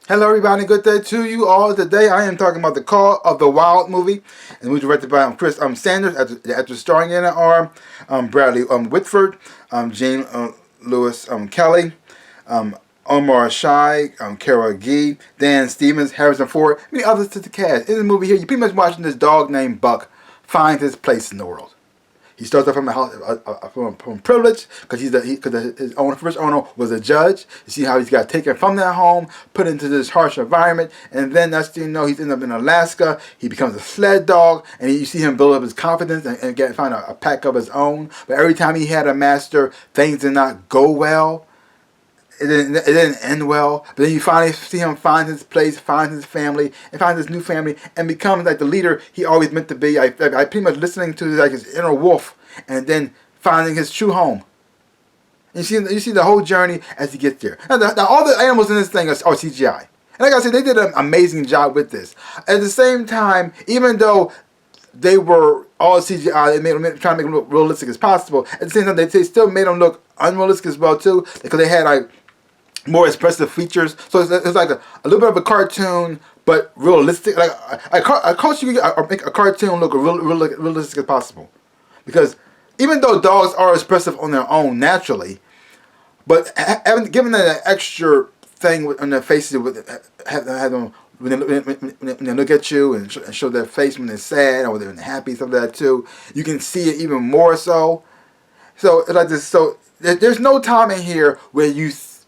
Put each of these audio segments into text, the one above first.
Hello everybody, good day to you all. Today I am talking about the Call of the Wild movie. And it was directed by Chris Sanders, after starring in it are Bradley Whitford, Gene Lewis Kelly, Omar Shai, Kara Gee, Dan Stevens, Harrison Ford, many others to the cast. In the movie here, you're pretty much watching this dog named Buck find his place in the world. He starts off from a house from privilege because his first owner was a judge. You see how he's got taken from that home, put into this harsh environment, and then next thing you know, he's ended up in Alaska. He becomes a sled dog, and you see him build up his confidence and find a pack of his own. But every time he had a master, things did not go well. It didn't end well, but then you finally see him find his place, find his family, and find his new family, and becomes like the leader he always meant to be. I pretty much listening to like his inner wolf, and then finding his true home. And you see the whole journey as he gets there. Now all the animals in this thing are CGI, and like I said, they did an amazing job with this. At the same time, even though they were all CGI, they trying to make them look realistic as possible. At the same time, they still made them look unrealistic as well too, because they had like more expressive features, so it's like a little bit of a cartoon, but realistic. Like a cartoon, make a cartoon look realistic as possible. Because even though dogs are expressive on their own naturally, but given that extra thing on their faces, have them when they look at you and show their face when they're sad or when they're happy, stuff like that too, you can see it even more so. So it's like this. So there's no time in here where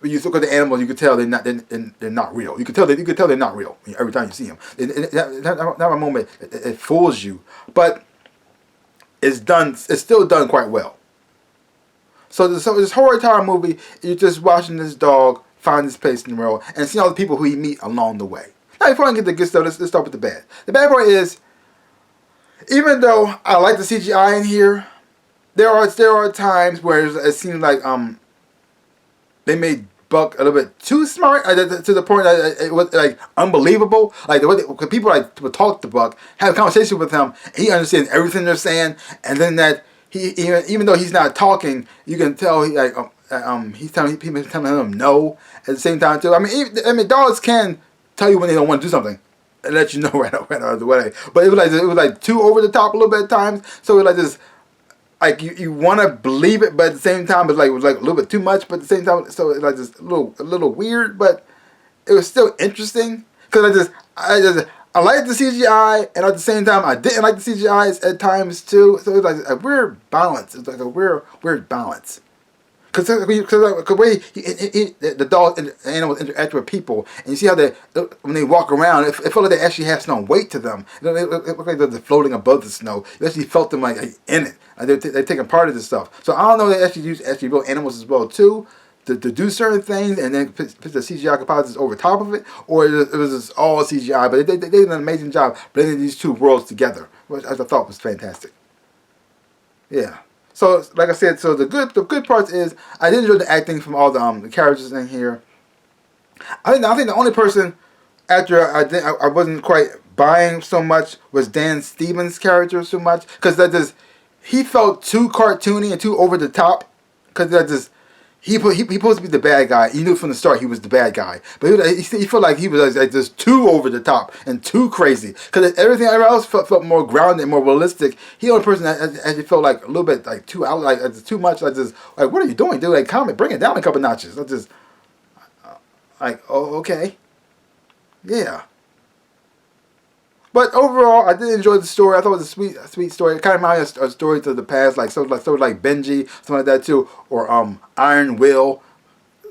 when you look at the animals, you can tell they're not real. You can tell they're not real every time you see them. Not a moment it fools you, but it's done. It's still done quite well. So this whole entire movie, you're just watching this dog find his place in the world and seeing all the people who he meet along the way. Now, before I get to the good stuff, let's start with the bad. The bad part is, even though I like the CGI in here, there are times where it seems like they made Buck a little bit too smart to the point that it was like unbelievable. Like when people would talk to Buck, have a conversation with him, he understands everything they're saying, and then that he even though he's not talking, you can tell he's telling him no at the same time too. I mean dogs can tell you when they don't want to do something and let you know right out of the way. But it was like too over the top a little bit at times. So it was like this. Like you want to believe it, but at the same time, it was like a little bit too much. But at the same time, so it's like just a little weird, but it was still interesting because I liked the CGI, and at the same time, I didn't like the CGI at times too. So it was like a weird balance. It's like a weird balance. Because the way the dog and animals interact with people, and you see how when they walk around, it felt like they actually have some weight to them. They look like they're floating above the snow. You actually felt them like in it. Like they're taking part of this stuff. So I don't know, they actually use real animals as well too to do certain things, and then put the CGI composites over top of it, or it was just all CGI. But they did an amazing job blending these two worlds together, which I thought was fantastic. Yeah. So, like I said, so the good parts is I did enjoy the acting from all the characters in here. I think the only person after I wasn't quite buying so much was Dan Stevens' character so much, because he felt too cartoony and too over the top, because he supposed to be the bad guy. He knew from the start he was the bad guy, but he felt like he was like just too over the top and too crazy. Because everything else felt more grounded and more realistic. He the only person that actually felt like a little bit like too out, like too much. Like just like, what are you doing, dude? Like, bring it down a couple notches. I just like, oh, okay, yeah. But overall, I did enjoy the story. I thought it was a sweet story. It kind of reminded me of stories of the past, like something like Benji, something like that too, or Iron Will.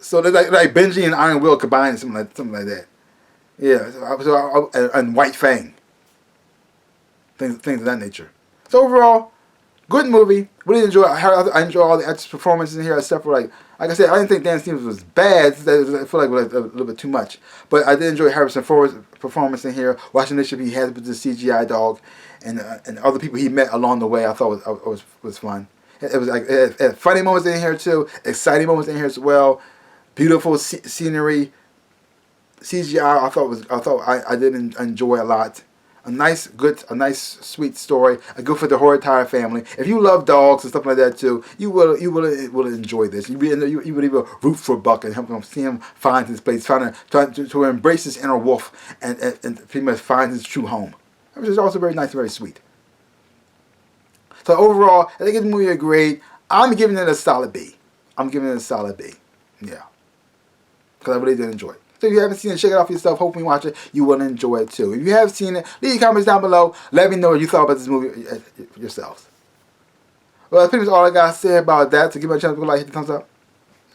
So they're like Benji and Iron Will combined, something like that. Yeah, and White Fang, things of that nature. So overall, good movie. Really enjoy it. I enjoy all the extra performances in here, except for like I said, I didn't think Dan Stevens was bad. I feel like it was a little bit too much. But I did enjoy Harrison Ford's performance in here. Watching the relationship he had with the CGI dog, and other people he met along the way, I thought was fun. It was like it had funny moments in here too, exciting moments in here as well. Beautiful scenery, CGI. I did enjoy a lot. a nice, sweet story. A good for the whole entire family. If you love dogs and stuff like that too, you will enjoy this. You would even root for Buck and help him see him find his place, trying to embrace his inner wolf and pretty much find his true home, which is also very nice and very sweet. So overall, I think this movie is great. I'm giving it a solid B. I'm giving it a solid B. Yeah, because I really did enjoy it. So if you haven't seen it, check it out for yourself. Hopefully you watch it, you will enjoy it too. If you have seen it, leave your comments down below. Let me know what you thought about this movie yourselves. Well, that's pretty much all I got to say about that. So give my channel a like, hit the thumbs up,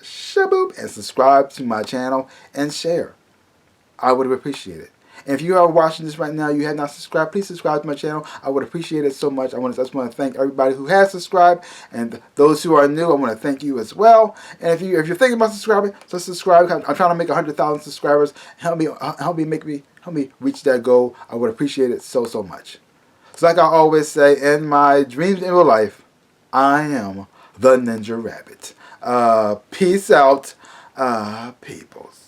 shaboop, and subscribe to my channel and share. I would appreciate it. And if you are watching this right now, you have not subscribed, please subscribe to my channel. I would appreciate it so much. I just want to thank everybody who has subscribed, and those who are new, I want to thank you as well. And if you're thinking about subscribing, so subscribe. I'm trying to make 100,000 subscribers. Help me reach that goal. I would appreciate it so much. So like I always say, in my dreams in real life, I am the Ninja Rabbit. Peace out, peoples.